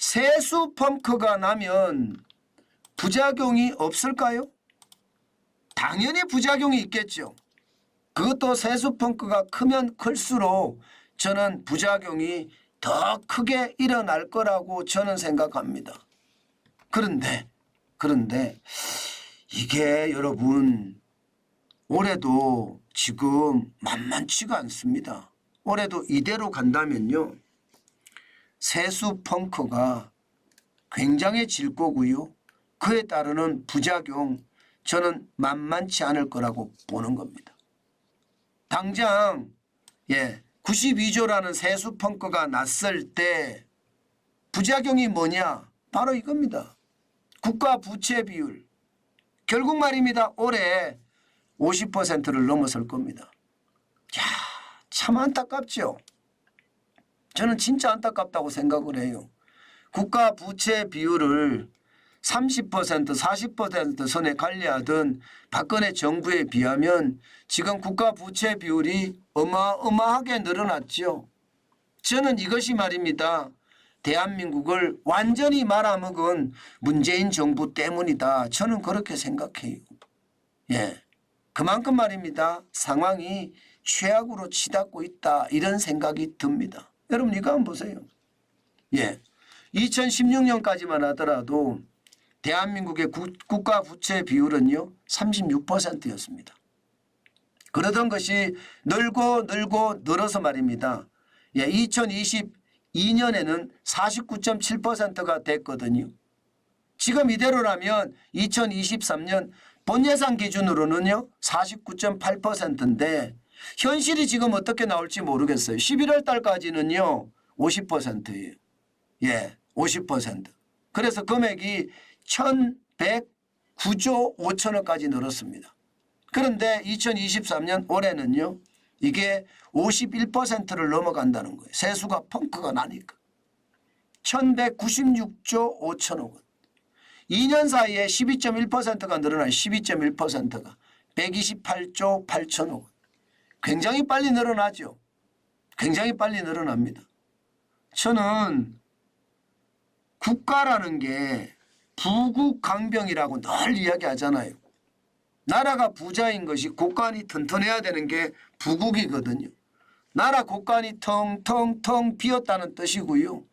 세수 펑크가 나면 부작용이 없을까요? 당연히 부작용이 있겠죠. 그것도 세수 펑크가 크면 클수록 저는 부작용이 더 크게 일어날 거라고 저는 생각합니다. 그런데 이게 여러분 올해도 지금 만만치가 않습니다. 올해도 이대로 간다면요. 세수 펑크가 굉장해질 거고요. 그에 따르는 부작용 저는 만만치 않을 거라고 보는 겁니다. 당장 92조라는 세수 펑크가 났을 때 부작용이 뭐냐? 바로 이겁니다. 국가 부채 비율. 결국 말입니다. 올해 50%를 넘어설 겁니다. 야, 참 안타깝죠. 저는 진짜 안타깝다고 생각을 해요. 국가 부채 비율을 30% 40% 선에 관리하던 박근혜 정부에 비하면 지금 국가 부채 비율이 어마어마하게 늘어났죠. 저는 이것이 말입니다. 대한민국을 완전히 말아먹은 문재인 정부 때문이다. 저는 그렇게 생각해요. 그만큼 말입니다. 상황이 최악으로 치닫고 있다. 이런 생각이 듭니다. 여러분 이거 한번 보세요. 2016년까지만 하더라도 대한민국의 국가 부채 비율은요 36%였습니다. 그러던 것이 늘어서 말입니다. 2022년에는 49.7%가 됐거든요. 지금 이대로라면 2023년 본예산 기준으로는요 49.8%인데 현실이 지금 어떻게 나올지 모르겠어요. 11월 달까지는요 50%예요. 50%. 그래서 금액이 1,109조 5천억까지 늘었습니다. 그런데 2023년 올해는요. 이게 51%를 넘어간다는 거예요. 세수가 펑크가 나니까. 1,196조 5천억 원. 2년 사이에 12.1%가 늘어나요. 12.1%가. 128조 8천억 원. 굉장히 빨리 늘어나죠. 굉장히 빨리 늘어납니다. 저는 국가라는 게 부국강병이라고 늘 이야기하잖아요. 나라가 부자인 것이 곳간이 튼튼해야 되는 게 부국이거든요. 나라 곳간이 텅텅텅 비었다는 뜻이고요.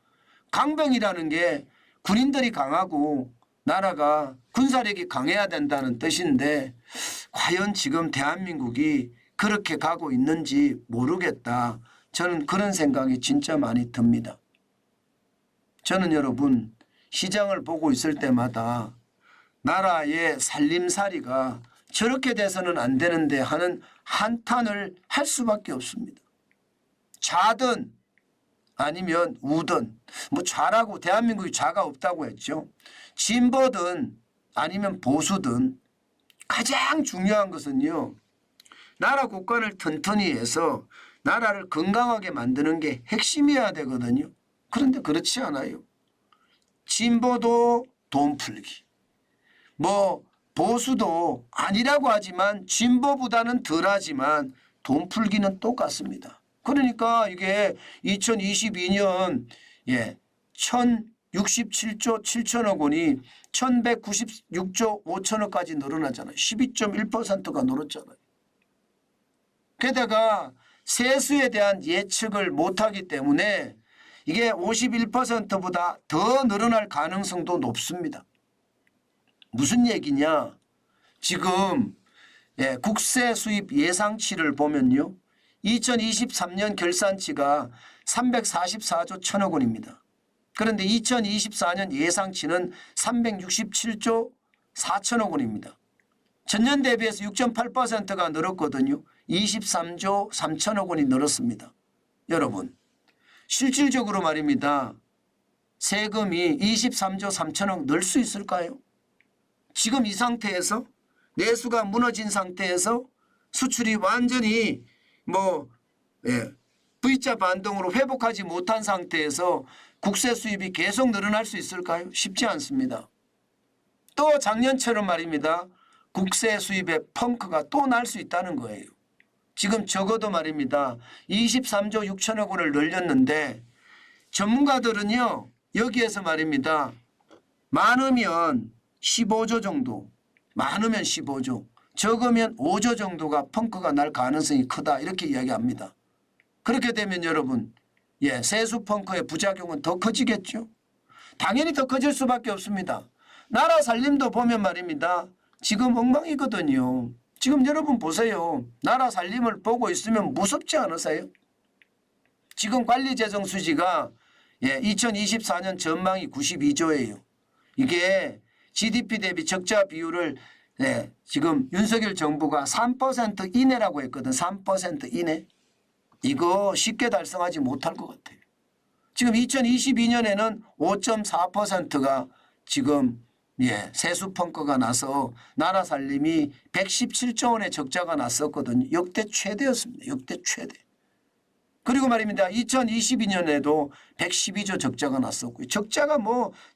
강병이라는 게 군인들이 강하고 나라가 군사력이 강해야 된다는 뜻인데 과연 지금 대한민국이 그렇게 가고 있는지 모르겠다. 저는 그런 생각이 진짜 많이 듭니다. 저는 여러분 시장을 보고 있을 때마다 나라의 살림살이가 저렇게 돼서는 안 되는데 하는 한탄을 할 수밖에 없습니다. 좌든 아니면 우든 뭐 좌라고 대한민국이 좌가 없다고 했죠. 진보든 아니면 보수든 가장 중요한 것은요. 나라 국간을 튼튼히 해서 나라를 건강하게 만드는 게 핵심이어야 되거든요. 그런데 그렇지 않아요. 진보도 돈 풀기. 뭐 보수도 아니라고 하지만 진보보다는 덜하지만 돈 풀기는 똑같습니다. 그러니까 이게 2022년 1067조 7천억 원이 1196조 5천억까지 늘어나잖아요. 12.1%가 늘었잖아요. 게다가 세수에 대한 예측을 못하기 때문에 이게 51%보다 더 늘어날 가능성도 높습니다. 무슨 얘기냐? 지금 국세 수입 예상치를 보면요. 2023년 결산치가 344조 1천억 원입니다. 그런데 2024년 예상치는 367조 4천억 원입니다. 전년 대비해서 6.8%가 늘었거든요. 23조 3천억 원이 늘었습니다. 여러분 실질적으로 말입니다. 세금이 23조 3천억 늘 수 있을까요? 지금 이 상태에서 내수가 무너진 상태에서 수출이 완전히 V자 반등으로 회복하지 못한 상태에서 국세 수입이 계속 늘어날 수 있을까요? 쉽지 않습니다. 또 작년처럼 말입니다. 국세 수입의 펑크가 또 날 수 있다는 거예요. 지금 적어도 말입니다. 23조 6천억 원을 늘렸는데 전문가들은요. 여기에서 말입니다. 많으면 15조 정도, 많으면 15조, 적으면 5조 정도가 펑크가 날 가능성이 크다 이렇게 이야기합니다. 그렇게 되면 여러분 세수 펑크의 부작용은 더 커지겠죠. 당연히 더 커질 수밖에 없습니다. 나라 살림도 보면 말입니다. 지금 엉망이거든요. 지금 여러분 보세요. 나라 살림을 보고 있으면 무섭지 않으세요? 지금 관리재정수지가 2024년 전망이 92조예요. 이게 GDP 대비 적자 비율을 지금 윤석열 정부가 3% 이내라고 했거든. 3% 이내. 이거 쉽게 달성하지 못할 것 같아요. 지금 2022년에는 5.4%가 지금 세수 펑크가 나서 나라 살림이 117조 원의 적자가 났었거든요. 역대 최대였습니다. 역대 최대. 그리고 말입니다. 2022년에도 112조 적자가 났었고요. 적자가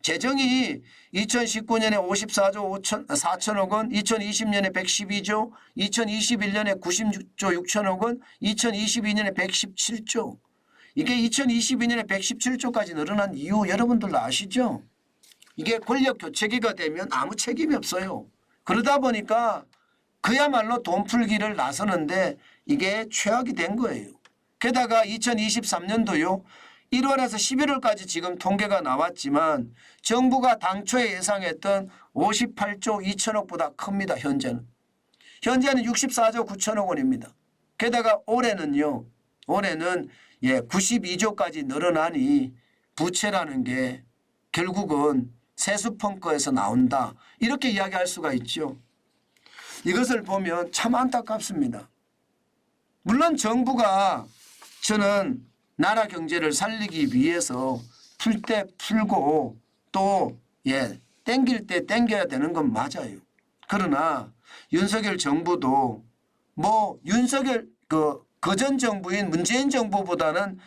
재정이 2019년에 54조 4천억 원, 2020년에 112조, 2021년에 96조 6천억 원, 2022년에 117조. 이게 2022년에 117조까지 늘어난 이유 여러분들도 아시죠? 이게 권력 교체기가 되면 아무 책임이 없어요. 그러다 보니까 그야말로 돈 풀기를 나서는데 이게 최악이 된 거예요. 게다가 2023년도요. 1월에서 11월까지 지금 통계가 나왔지만 정부가 당초에 예상했던 58조 2천억보다 큽니다. 현재는 64조 9천억 원입니다. 게다가 올해는요. 올해는 92조까지 늘어나니 부채라는 게 결국은 세수 펑크에서 나온다. 이렇게 이야기할 수가 있죠. 이것을 보면 참 안타깝습니다. 물론 정부가 저는 나라 경제를 살리기 위해서 풀 때 풀고 또 땡길 때 땡겨야 되는 건 맞아요. 그러나 윤석열 정부도 윤석열 그전 정부인 문재인 정부보다는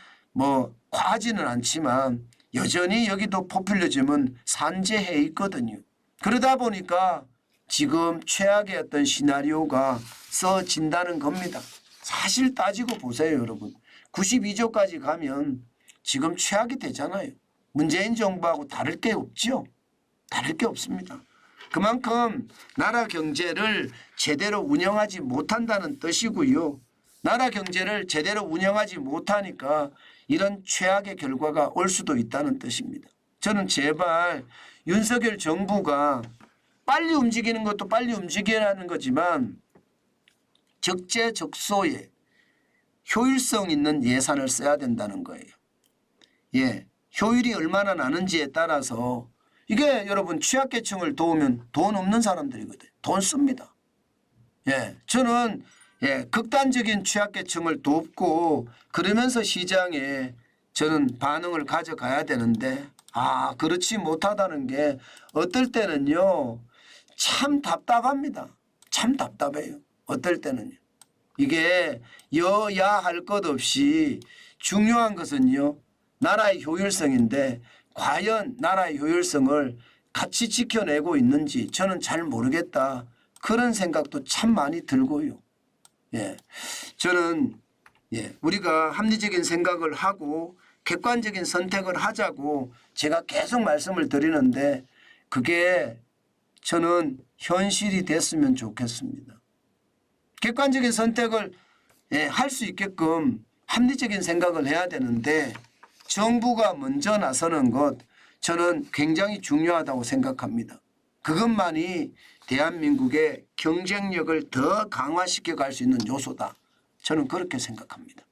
과하지는 않지만 여전히 여기도 포퓰리즘은 산재해 있거든요. 그러다 보니까 지금 최악의 어떤 시나리오가 써진다는 겁니다. 사실 따지고 보세요, 여러분. 92조까지 가면 지금 최악이 되잖아요. 문재인 정부하고 다를 게 없죠. 다를 게 없습니다. 그만큼 나라 경제를 제대로 운영하지 못한다는 뜻이고요. 나라 경제를 제대로 운영하지 못하니까 이런 최악의 결과가 올 수도 있다는 뜻입니다. 저는 제발 윤석열 정부가 빨리 움직이는 것도 빨리 움직이라는 거지만 적재적소에 효율성 있는 예산을 써야 된다는 거예요. 효율이 얼마나 나는지에 따라서 이게 여러분 취약계층을 도우면 돈 없는 사람들이거든요. 돈 씁니다. 저는 극단적인 취약계층을 돕고 그러면서 시장에 저는 반응을 가져가야 되는데 그렇지 못하다는 게 어떨 때는요. 참 답답합니다. 참 답답해요. 어떨 때는요. 이게 여야 할 것 없이 중요한 것은요. 나라의 효율성인데 과연 나라의 효율성을 같이 지켜내고 있는지 저는 잘 모르겠다. 그런 생각도 참 많이 들고요. 저는 우리가 합리적인 생각을 하고 객관적인 선택을 하자고 제가 계속 말씀을 드리는데 그게 저는 현실이 됐으면 좋겠습니다. 객관적인 선택을 할 수 있게끔 합리적인 생각을 해야 되는데 정부가 먼저 나서는 것 저는 굉장히 중요하다고 생각합니다. 그것만이 대한민국의 경쟁력을 더 강화시켜 갈 수 있는 요소다. 저는 그렇게 생각합니다.